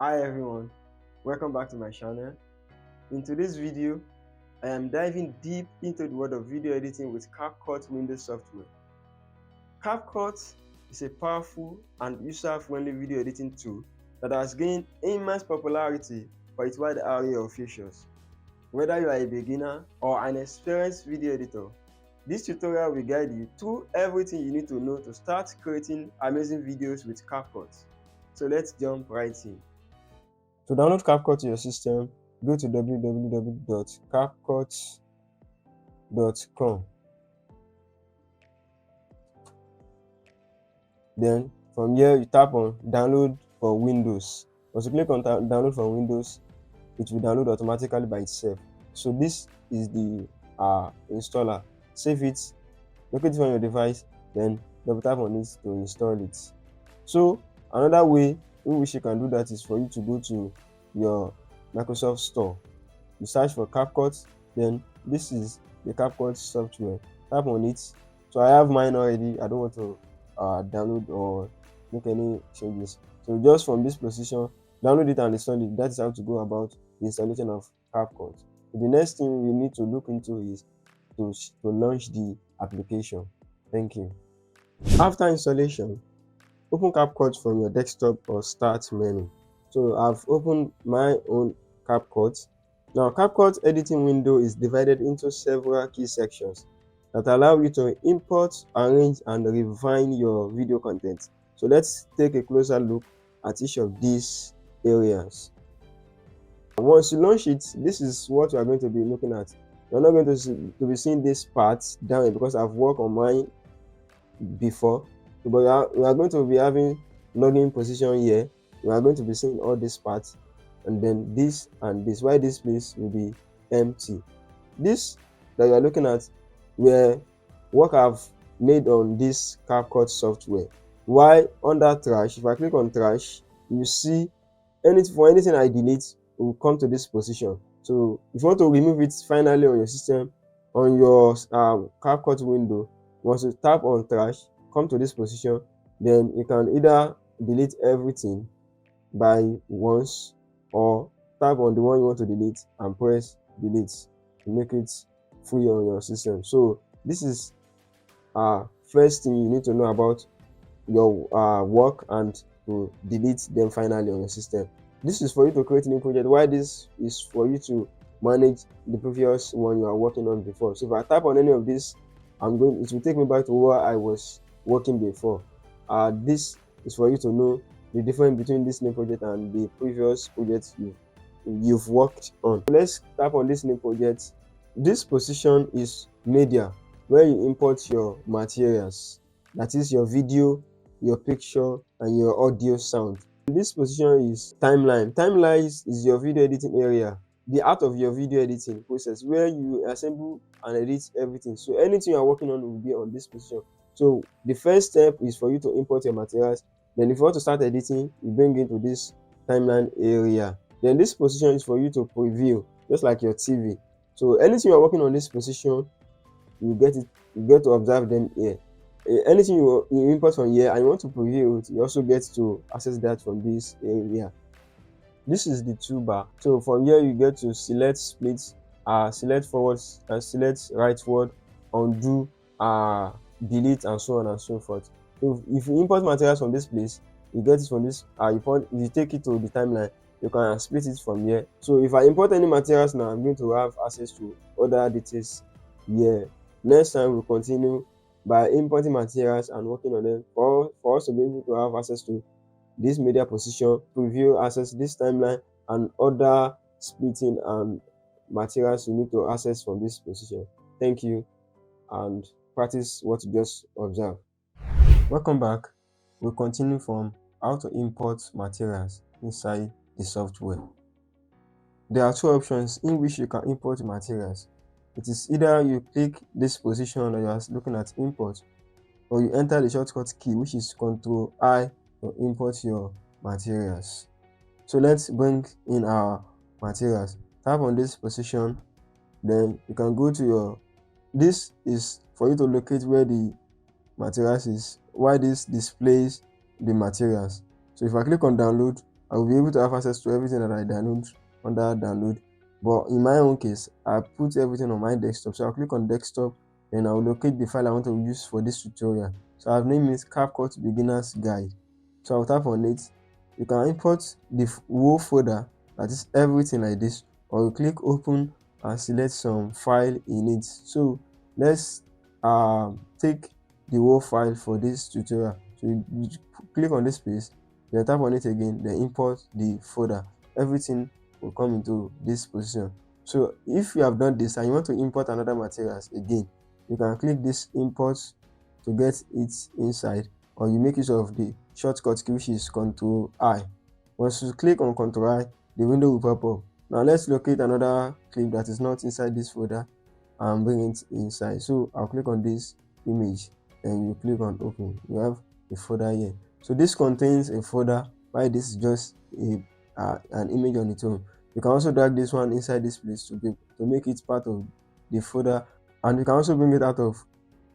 Hi everyone, welcome back to my channel. In today's video, I am diving deep into the world of video editing with CapCut Windows software. CapCut is a powerful and user-friendly video editing tool that has gained immense popularity for its wide array of features. Whether you are a beginner or an experienced video editor, this tutorial will guide you through everything you need to know to start creating amazing videos with CapCut. So let's jump right in. To download CapCut to your system, go to www.capcut.com. Then from here you tap on download for Windows. Once you click on download for Windows, it will download automatically by itself. So this is the installer. Save it, locate it on your device, then double tap on it to install it. So another way in which you can do that is for you to go to your Microsoft Store. You search for CapCut, then this is the CapCut software. Tap on it. So I have mine already. I don't want to download or make any changes. So just from this position, download it and install it. That is how to go about the installation of CapCut. The next thing we need to look into is to launch the application. Thank you. After installation, open CapCut from your desktop or start menu. So I've opened my own CapCut. Now CapCut editing window is divided into several key sections that allow you to import, arrange and refine your video content. So let's take a closer look at each of these areas. Once you launch it, this is what you are going to be looking at. You're not going to be seeing this part down here because I've worked on mine before, but we are going to be having login position here. We are going to be seeing all these parts, and then this and this. Why this place will be empty. This that you are looking at where what I've made on this CapCut software. Why under trash? If I click on trash, you see anything I delete will come to this position. So if you want to remove it finally on your system, on your CapCut window, once you tap on trash, come to this position, then you can either delete everything by once or tap on the one you want to delete and press delete to make it free on your system. So this is first thing you need to know about your work and to delete them finally on your system. This is for you to create a new project, while this is for you to manage the previous one you are working on before. So if I tap on any of this, it will take me back to where I was working before. This is for you to know the difference between this new project and the previous project you've worked on. So let's tap on this new project. This position is media, where you import your materials, that is your video, your picture and your audio sound. This position is timeline. Timeline is your video editing area, the art of your video editing process, where you assemble and edit everything. So anything you are working on will be on this position. So the first step is for you to import your materials. Then if you want to start editing, you bring it to this timeline area. Then this position is for you to preview, just like your TV. So anything you are working on this position, you get to observe them here. Anything you import from here and you want to preview it, you also get to access that from this area. This is the toolbar. So from here you get to select split, select forwards and select rightward, undo, delete and so on and so forth. So if you import materials from this place, you get it from this. If you take it to the timeline, you can split it from here. So if I import any materials now, I'm going to have access to other details here. Next time we'll continue by importing materials and working on them for us to be able to have access to this media position, preview, access this timeline and other splitting and materials you need to access from this position. Thank you and practice what you just observed. Welcome back. We'll continue from how to import materials inside the software. There are two options in which you can import materials. It is either you click this position that you are looking at import, or you enter the shortcut key, which is Ctrl I, to import your materials. So let's bring in our materials. Tap on this position, then you can go to your, this is for you to locate where the materials is, why this displays the materials. So if I click on download, I will be able to have access to everything that I download under download. But in my own case, I put everything on my desktop. So I'll click on desktop, and I'll locate the file I want to use for this tutorial. So I've named it CapCut Beginner's Guide. So I'll tap on it. You can import the whole folder, that is everything like this, or you click open and select some file in it. So let's take the whole file for this tutorial. So you click on this place, then tap on it again, then import the folder. Everything will come into this position. So if you have done this and you want to import another materials again, you can click this import to get it inside, or you make use of the shortcut key, which is Ctrl I. Once you click on Ctrl I, the window will pop up. Now let's locate another clip that is not inside this folder and bring it inside. So I'll click on this image, and you click on open. You have a folder here. So this contains a folder, while this is just an image on its own. You can also drag this one inside this place to make it part of the folder, and you can also bring it out of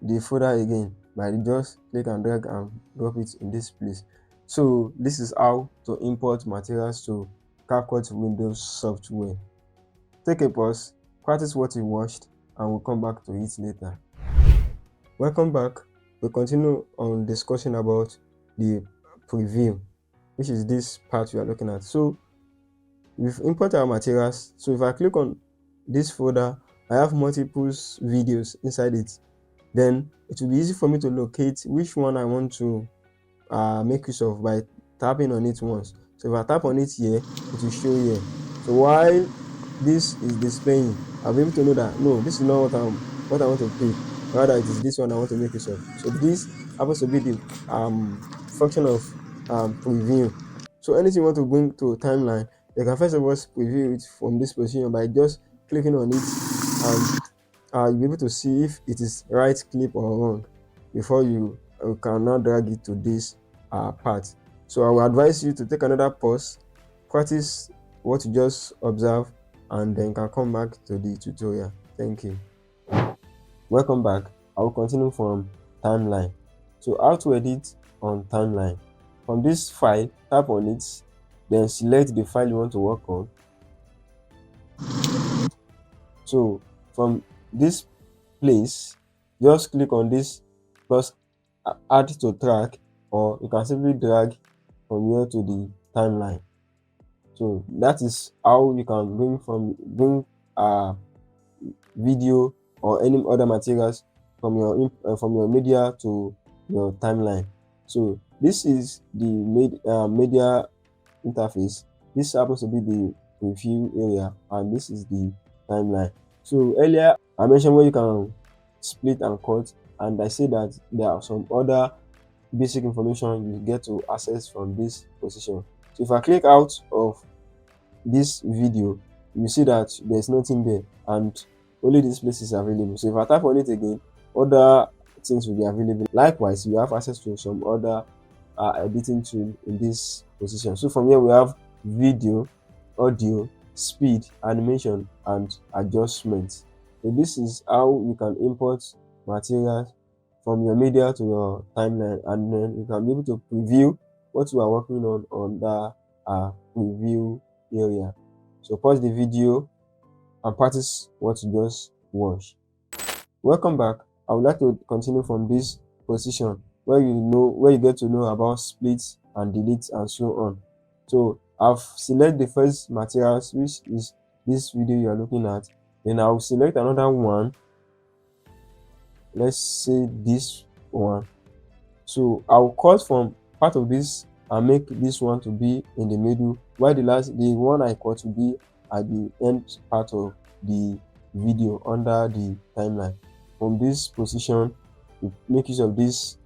the folder again by just click and drag and drop it in this place. So this is how to import materials to CapCut Windows software. Take a pause, practice what you watched, and we'll come back to it later. Welcome back. We'll continue on discussing about the preview, which is this part we are looking at. So we've imported our materials. So if I click on this folder, I have multiple videos inside it. Then it will be easy for me to locate which one I want to make use of by tapping on it once. So if I tap on it here, it will show here. So while this is displaying, I'll be able to know that no, this is not what I want to pick. Rather, it is this one I want to make use of. So this happens to be the function of preview. So anything you want to bring to a timeline, you can first of all preview it from this position by just clicking on it, and you'll be able to see if it is right clip or wrong before you can now drag it to this part. So I will advise you to take another pause, practice what you just observed, and then can come back to the tutorial. Thank you. Welcome back. I will continue from timeline. So how to edit on timeline. From this file, tap on it, then select the file you want to work on. So from this place, just click on this plus add to track, or you can simply drag from here to the timeline. So that is how you can bring video or any other materials from your media to your timeline. So this is the media interface. This happens to be the preview area, and this is the timeline. So earlier I mentioned where you can split and cut, and I say that there are some other basic information you get to access from this position. So if I click out of this video, you see that there's nothing there and only this place is available. So if I tap on it again, other things will be available. Likewise, you have access to some other editing tool in this position. So from here we have video, audio, speed, animation, and adjustment. So this is how you can import materials from your media to your timeline, and then you can be able to preview what you are working on the preview area. So pause the video and practice what you just watched. Welcome back. I would like to continue from this position where you get to know about splits and deletes and so on. So I've selected the first materials, which is this video you are looking at. Then I'll select another one. Let's say this one. So I'll cut from part of this and make this one to be in the middle, while the one I cut will be at the end part of the video under the timeline. From this position, we make use of this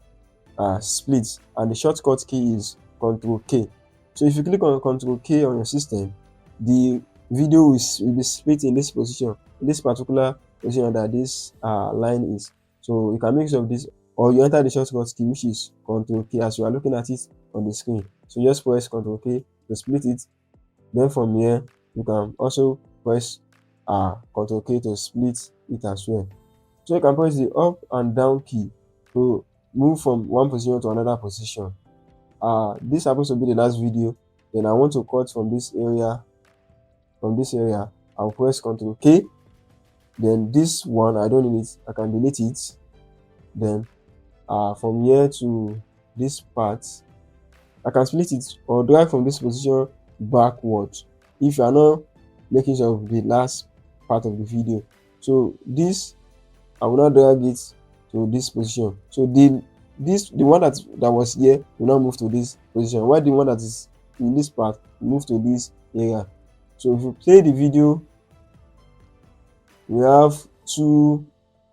splits, and the shortcut key is Ctrl K. So if you click on Ctrl K on your system, the video will be split in this position, in this particular position that this line is. So you can make use of this, or you enter the shortcut key, which is Ctrl K, as you are looking at it on the screen. So just press Ctrl K to split it. Then from here, you can also press Ctrl K to split it as well. So you can press the up and down key to move from one position to another position. This happens to be the last video Then I want to cut from this area. From this area, I'll press Ctrl K. Then this one, I don't need it, I can delete it. Then from here to this part, I can split it or drag from this position backwards if you are not making use of the last part of the video. So this, I will not drag it to this position. So the one that was here will now move to this position, while the one that is in this part will move to this area. So if you play the video, we have two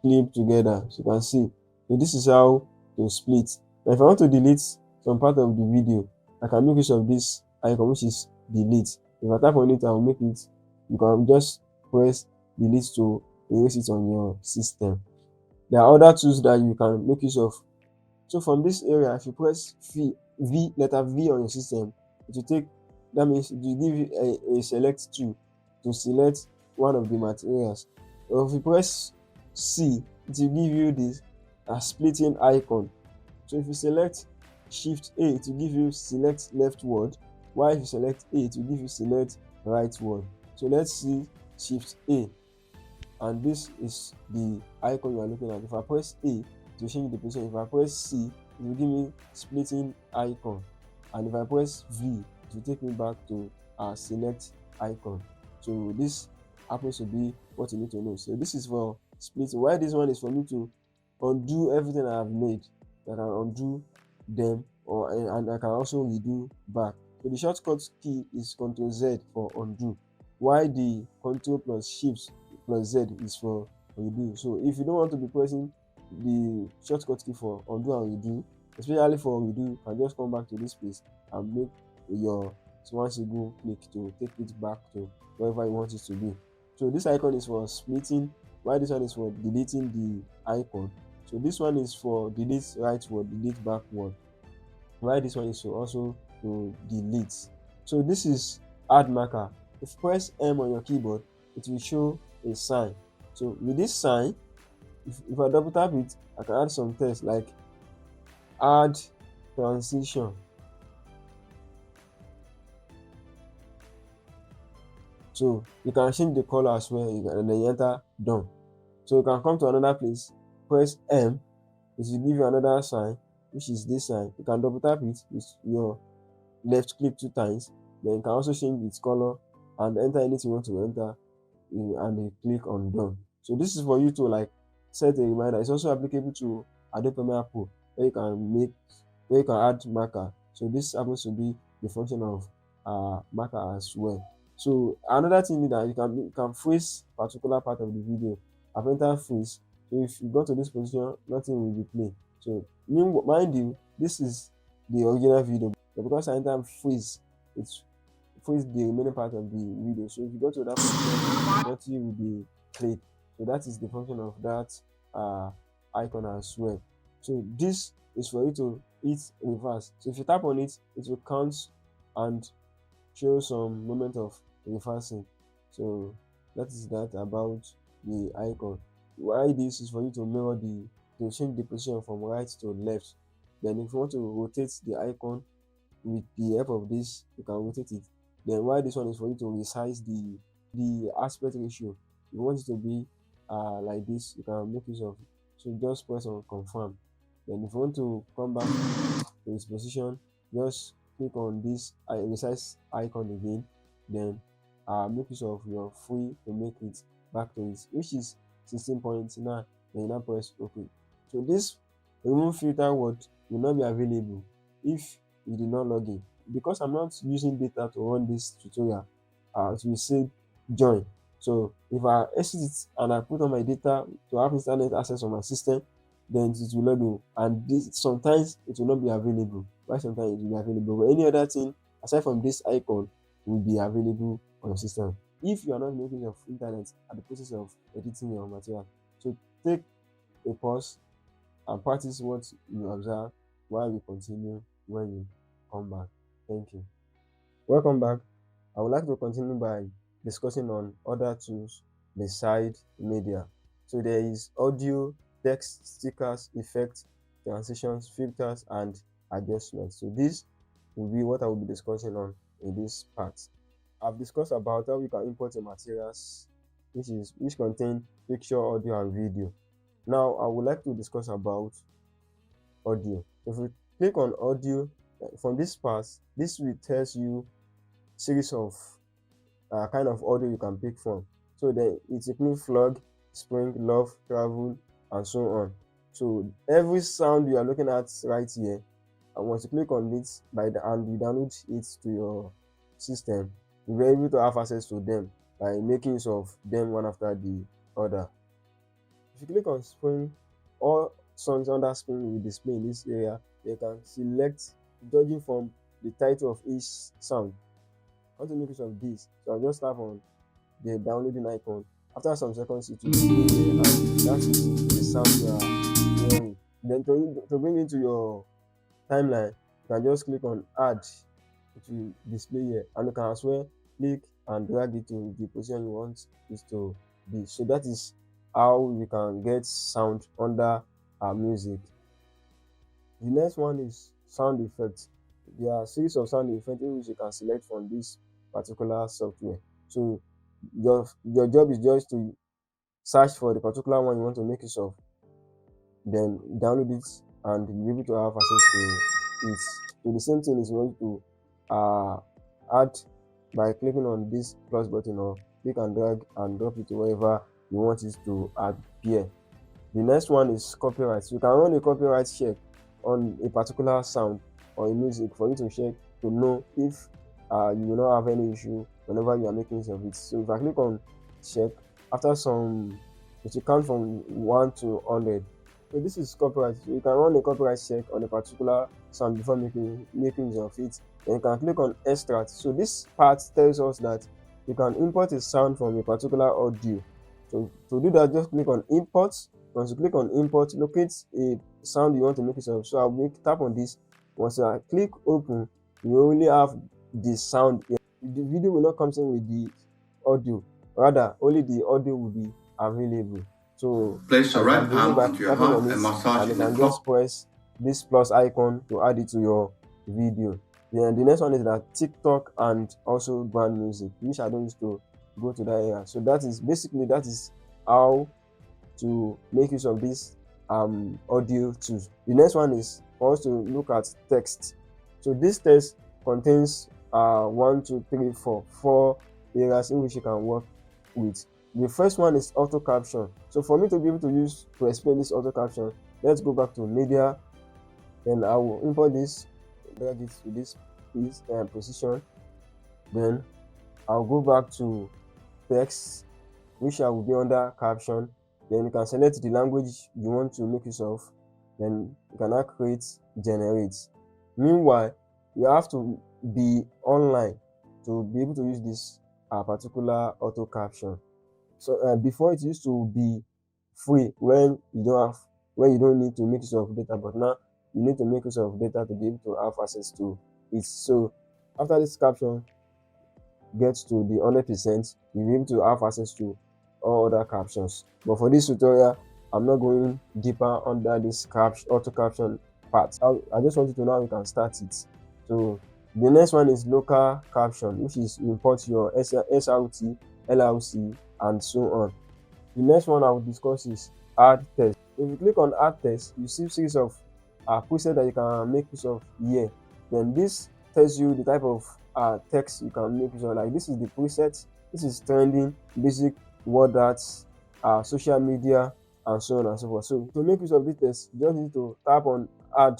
clip together, so you can see. So this is how to split. Now if I want to delete some part of the video, I can make use of this icon, which is delete. If I tap on it, I will make it. You can just press delete to erase it on your system. There are other tools that you can make use of. So from this area, if you press letter V on your system, it will take, that means it will give you a select tool to select one of the materials. Or if you press C, it will give you this splitting icon. So if you select Shift A, it will give you select leftward, while if you select A, it will give you select rightward. So let's see Shift A, and this is the icon you are looking at. If I press A, it will change the position. If I press C, it will give me splitting icon, and if I press V, it will take me back to our select icon. So this happens to be what you need to know. So this is for splitting. Why this one is for me to undo everything I have made. I can undo them, and I can also redo back. So the shortcut key is Ctrl Z for undo, while the Ctrl plus Shift plus Z is for redo. So if you don't want to be pressing the shortcut key for undo and redo, especially for redo, you can just come back to this place and make your one single click to take it back to wherever you want it to be. So this icon is for splitting, while this one is for deleting the icon. So this one is for delete rightward, delete backward, while this one is also to delete. So this is add marker. If you press M on your keyboard, it will show a sign. So with this sign, if I double tap it, I can add some text like add transition. So you can change the color as well, and then you enter done. So you can come to another place, press M, it will give you another sign, which is this sign. You can double tap it with your left click 2 times. Then you can also change its color and enter anything you want to enter, and you click on done. So this is for you to like set a reminder. It's also applicable to Adobe Premiere Pro, where you can add marker. So this happens to be the function of marker as well. So another thing is that you can freeze particular part of the video. I've entered freeze. So if you go to this position, nothing will be played. So mind you, this is the original video, but because I enter freeze, it's freeze the remaining part of the video. So if you go to that position, nothing will be played. So that is the function of that icon as well. So this is for you to hit reverse. So if you tap on it, it will count and show some moment of reversing. So that is that about the icon. Why this is for you to mirror to change the position from right to left. Then if you want to rotate the icon with the help of this, you can rotate it. Then why this one is for you to resize the aspect ratio. If you want it to be like this, you can make use of it. So just press on confirm. Then if you want to come back to its position, just click on this resize icon again. Then make use of your free to make it back to it, which is 16.9. Then you now press OK. So this remove filter word will not be available if you did not log in. Because I'm not using data to run this tutorial, it will say join. So if I exit it and I put on my data to have internet access on my system, then it will log in, and this sometimes it will not be available. Why sometimes it will be available? But any other thing aside from this icon will be available on your system if you are not making use of internet at the process of editing your material. So take a pause and practice what you observe while we continue when you come back. Thank you. Welcome back. I would like to continue by discussing on other tools beside media. So there is audio, text, stickers, effects, transitions, filters, and adjustments. So this will be what I will be discussing on. in this part. I've discussed about how we can import the materials which contain picture, audio, and video. Now I would like to discuss about audio. If we click on audio, from this part, this will tell you series of kind of audio you can pick from. So then it includes flog, spring, love, travel, and so on. So every sound you are looking at right here, and once you click on it and you download it to your system, you'll be able to have access to them by making use of them one after the other. If you click on spring, all songs under spring will display in this area. You can select judging from the title of each sound. I want to make use of this, so I'll just tap on the downloading icon. After some seconds, it will display here, and that is the sound you are hearing. Then to bring it to your timeline, you can just click on add. It will display here, and you can as well click and drag it to the position you want it to be. So that is how you can get sound under our music. The next one is sound effects. There are a series of sound effects which you can select from this particular software. So your job is just to search for the particular one you want to make use of, then download it, and you'll be able to have access to it. So the same thing is going to add by clicking on this plus button, or click and drag and drop it to wherever you want it to appear. The next one is copyright. You can run a copyright check on a particular sound or a music for you to check to know if you will not have any issue whenever you are making use of it. So if I click on check, after some, it will count from 1 to 100. So this is copyright. So you can run a copyright check on a particular sound before making use of it. Then you can click on extract. So this part tells us that you can import a sound from a particular audio. So to do that, just click on import. Once you click on import, locate a sound you want to make use of. So I'll tap on this. Once I click open, you only have the sound here. The video will not come in with the audio, rather only the audio will be available. So place your right hand onto your heart and massage and you can just press this plus icon to add it to your video. Then the next one is that TikTok and also brand music, which I don't use to go to that area. So that is how to make use of this audio tools. The next one is for us to look at text. So this text contains 1, 2, 3, 4 areas in which you can work with. The first one is auto caption. So for me to be able to explain this auto caption, let's go back to media. Then I will import this, drag it to this position. Then I'll go back to text, which I will be under caption. Then you can select the language you want to make use of. Then you can now create generate. Meanwhile, you have to be online to be able to use this particular auto caption. So before it used to be free when you don't need to make use of data, but now you need to make use of data to be able to have access to it. So after this caption gets to the 100%, you'll be able to have access to all other captions. But for this tutorial, I'm not going deeper under this auto caption part. I just want you to know how you can start it. So the next one is local caption, which is you import your SRT, LLC, and so on. The next one I will discuss is add text. If you click on add text, you see a series of presets that you can make use of here. Then this tells you the type of text you can make use of. Like this is the preset, this is trending, basic, word arts, social media, and so on and so forth. So to make use of this text, you just need to tap on add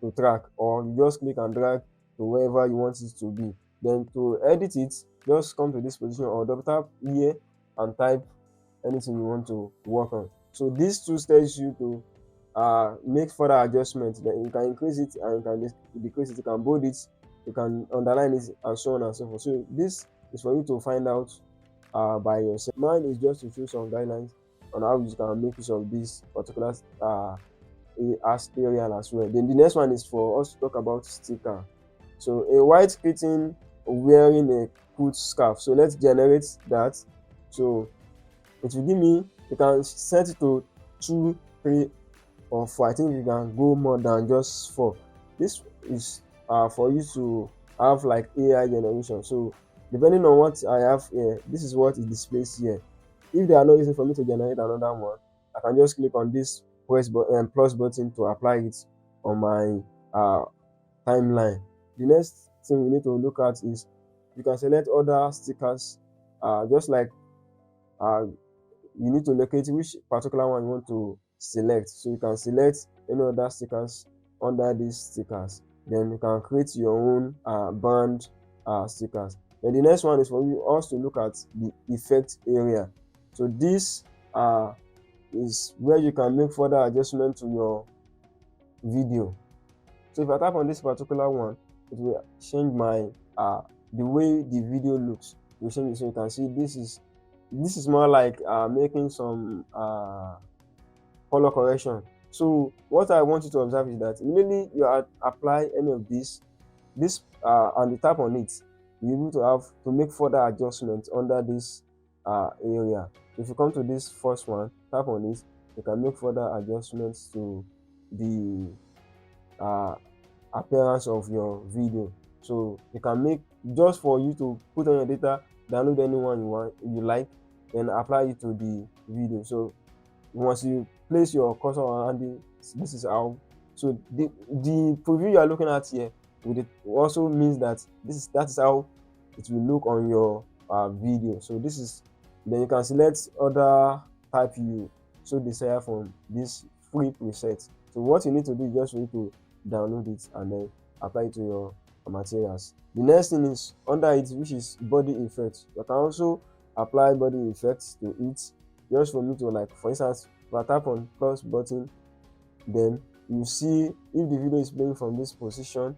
to track, or you just click and drag to wherever you want it to be. Then to edit it, just come to this position or double tap here and type anything you want to work on. So these two tells you to make further adjustments. Then you can increase it and you can decrease it, you can bold it, you can underline it, and so on and so forth. So this is for you to find out by yourself. Mine is just to show some guidelines on how you can make use of this particular area as well. Then the next one is for us to talk about sticker. So a white kitten wearing a cool scarf. So let's generate that. So it will give me, you can set it to 2, 3, or 4. I think you can go more than just 4. This is for you to have like AI generation. So depending on what I have here, this is what is displayed here. If they are not using for me to generate another one, I can just click on this plus button to apply it on my timeline. The next thing we need to look at is you can select other stickers, just like you need to locate which particular one you want to select. So you can select any other stickers under these stickers. Then you can create your own band stickers. Then the next one is for you also to look at the effect area. So this is where you can make further adjustment to your video. So if I tap on this particular one, it will change my the way the video looks. It will change it, so you can see this is more like making some color correction. So what I want you to observe is that immediately you apply any of this and you tap on it, you're able to have to make further adjustments under this area. If you come to this first one, tap on it, you can make further adjustments to the appearance of your video. So you can make just for you to put on your data, download anyone you like, then apply it to the video. So once you place your cursor around it, this is how. So the preview you are looking at here with it also means that that is how it will look on your video. So this is, then you can select other type you so desire from this free preset. So what you need to do is just for you to download it and then apply it to your materials. The next thing is under it, which is body effects. You can also apply body effects to it, just for me to, like, for instance, if I tap on plus button, then you see if the video is playing from this position.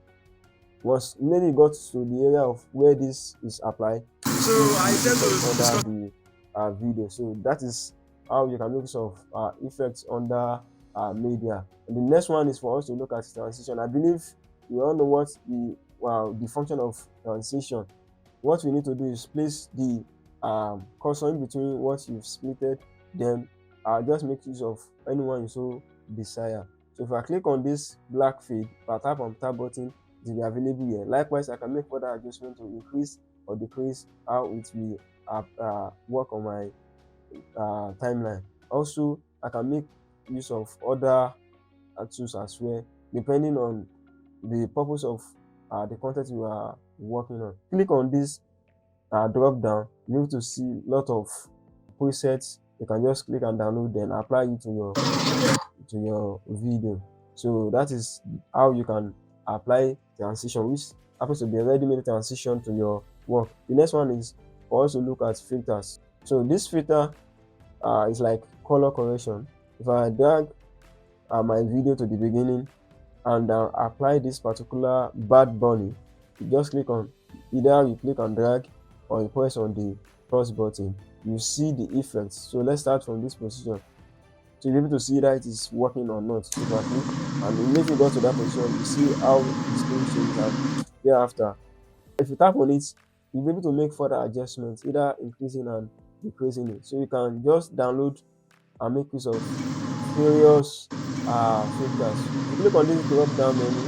Once maybe got to the area of where this is applied, so I tend to under the video. So that is how you can make use of effects under media. And the next one is for us to look at transition. I believe you all know what the function of transition. What we need to do is place the cursor in between what you've splitted, then just make use of anyone you so desire. So if I click on this black fade, if I tap on tab button, it will be available here. Likewise, I can make further adjustment to increase or decrease how it will work on my timeline. Also, I can make use of other tools as well, depending on the purpose of the content you are working on. Click on this drop down, you're able to see a lot of presets. You can just click and download, then apply it to your video. So that is how you can apply transition, which happens to be a ready-made transition to your work. The next one is for us to look at filters. So this filter is like color correction. If I drag my video to the beginning and apply this particular Bad Bunny, you just click on, either you click and drag or you press on the plus button, you see the effects. So let's start from this position. So you'll be able to see that it is working or not. If I click and immediately go to that position, you see how the screen changes, and thereafter, if you tap on it, you'll be able to make further adjustments, either increasing and decreasing it. So you can just download and make use of various filters. If you click on this drop down menu,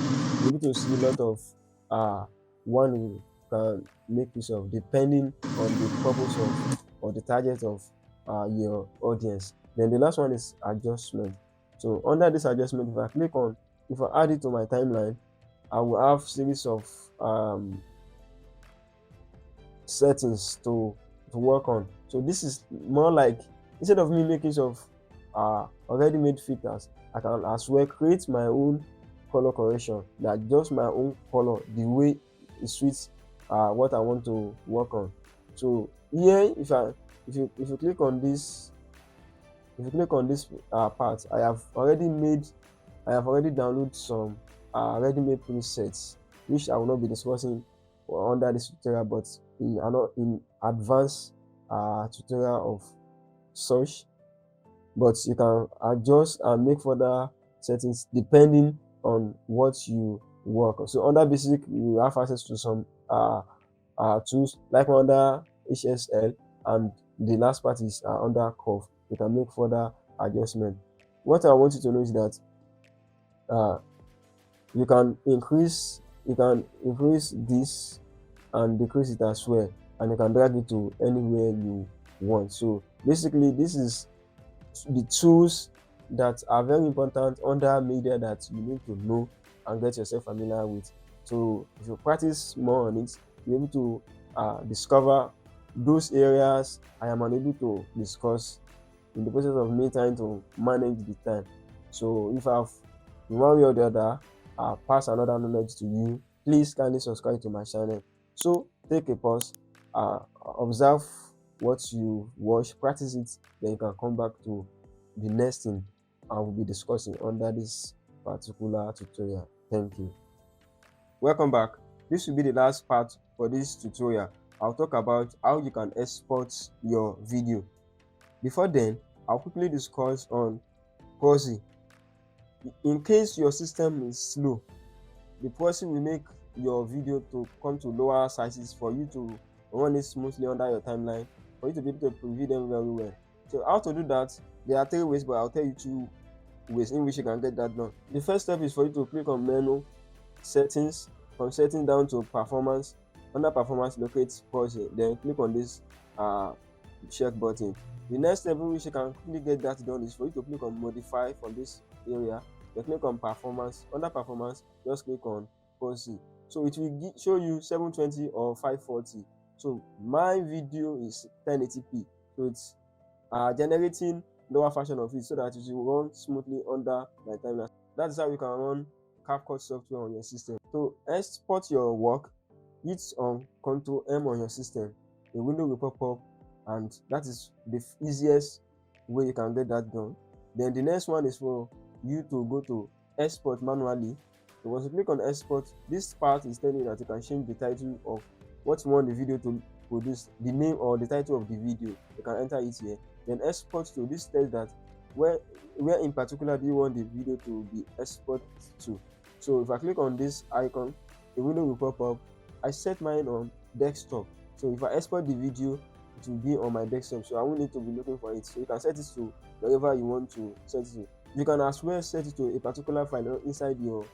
you'll be able to see a lot of one you can make use of depending on the purpose of or the target of your audience. Then the last one is adjustment. So under this adjustment, if I click on, if I add it to my timeline, I will have series of settings to work on. So this is more like, instead of me making use of already made filters, I can as well create my own color correction that adjusts my own color the way it suits what I want to work on. So here, if you click on this, part, I have already downloaded some ready-made presets, which I will not be discussing under this tutorial, but in advanced tutorial of such. But you can adjust and make further settings depending on what you work on. So under basic, you have access to some tools like under HSL, and the last part is under curve. You can make further adjustment. What I want you to know is that you can increase You can increase this and decrease it as well, and you can drag it to anywhere you want. So basically, this is the tools that are very important under media that you need to know and get yourself familiar with. So if you practice more on it, you're able to discover those areas I am unable to discuss in the process of me trying to manage the time. So if I've in one way or the other pass another knowledge to you, please kindly subscribe to my channel. So take a pause, observe what you watch, practice it, then you can come back to the next thing I will be discussing under this particular tutorial. Thank you. Welcome back. This will be the last part for this tutorial. I'll talk about how you can export your video. Before then, I'll quickly discuss on proxy. In case your system is slow, the proxy will make your video to come to lower sizes for you to run it smoothly under your timeline, for you to be able to preview them very well. So how to do that? There are 3 ways, but I'll tell you 2 ways in which you can get that done. The first step is for you to click on menu, settings, from settings down to performance. Under performance, locate proxy, then click on this check button. The next step in which you can quickly get that done is for you to click on modify from this area, then click on performance. Under performance, just click on proxy. So it will show you 720 or 540. So my video is 1080p, so it's generating lower version of it so that it will run smoothly under my timeline. That is how you can run CapCut software on your system. To export your work, hit on Ctrl M on your system. A window will pop up, and that is the easiest way you can get that done. Then the next one is for you to go to export manually. So once you click on export, this part is telling you that you can change the title of what you want the video to produce, the name or the title of the video. You can enter it here. Then export to, this tells that where in particular do you want the video to be exported to. So if I click on this icon, a window will pop up. I set mine on desktop, so if I export the video, it will be on my desktop, so I won't need to be looking for it. So you can set it to wherever you want to set it to. You can as well set it to a particular file inside your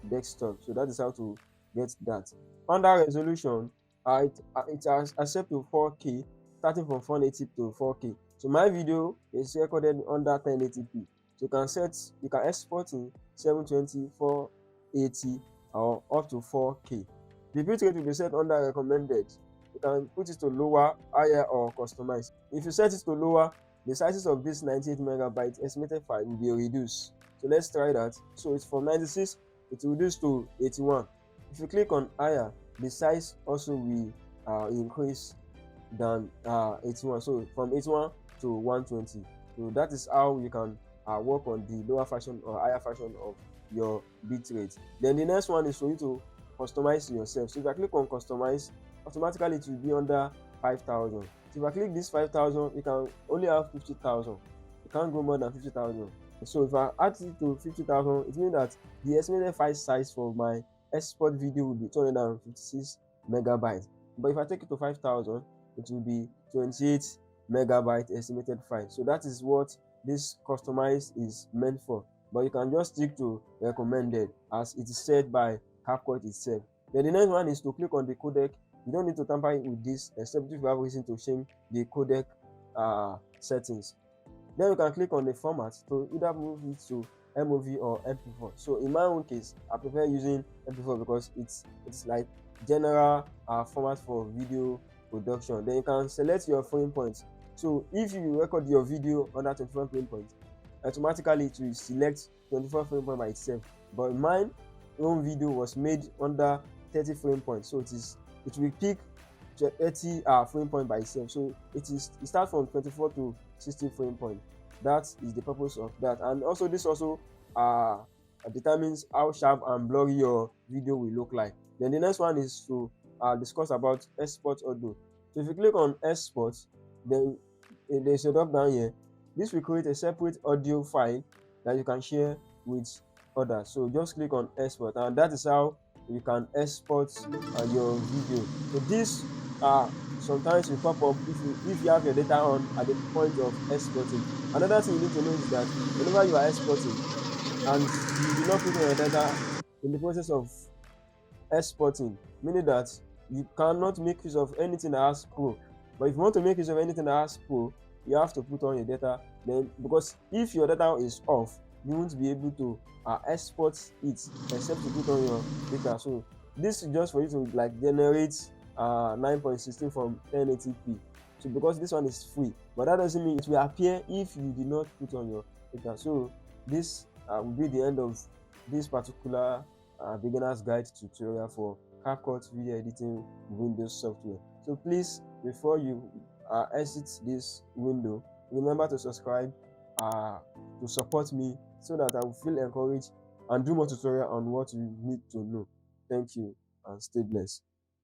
desktop. So that is how to get that. Under resolution, it has accept to 4K, starting from 480 to 4K. So my video is recorded under 1080p. So you can export in 720, 480, or up to 4K. The bitrate will be set under recommended. You can put it to lower, higher, or customize. If you set it to lower, the sizes of this 98 megabyte estimated file will be reduced. So let's try that. So it's from 96, it will reduce to 81. If you click on higher, the size also will increase than 81. So from 81 to 120. So that is how you can work on the lower version or higher version of your bitrate. Then the next one is for you to customize yourself. So if I click on customize, automatically it will be under 5,000. So if I click this 5,000, you can only have 50,000. You can't go more than 50,000. So if I add it to 50,000, it means that the estimated file size for my export video will be 256 megabytes. But if I take it to 5,000, it will be 28 megabyte estimated file. So that is what this customize is meant for. But you can just stick to recommended as it is set by CapCut itself. Then the next one is to click on the codec. You don't need to tamper with this except if you have reason to change the codec settings. Then you can click on the format to either move it to MOV or MP4. So in my own case, I prefer using MP4 because it's like general format for video production. Then you can select your frame points. So if you record your video under 24 frame points, automatically it will select 24 frame point by itself. But mine own video was made under 30 frame points, so it will pick 30 frame point by itself. So it starts from 24 to 60 frame point. That is the purpose of that. And also this also determines how sharp and blurry your video will look like. Then the next one is to discuss about export audio. So if you click on export, then there's a drop down here. This will create a separate audio file that you can share with others. So just click on export, and that is how you can export your video. So this sometimes will pop up if you have your data on at the point of exporting. Another thing you need to know is that whenever you are exporting and you do not put on your data in the process of exporting, meaning that you cannot make use of anything that has pro. But if you want to make use of anything that has pro, you have to put on your data. Then, because if your data is off, you won't be able to export it except to put on your data. So this is just for you to like generate 9.16 from 1080p. So because this one is free, but that doesn't mean it will appear if you did not put on your data. So this will be the end of this particular beginner's guide tutorial for CapCut video editing Windows software. So please, before you exit this window, remember to subscribe to support me so that I will feel encouraged and do more tutorial on what you need to know. Thank you and stay blessed.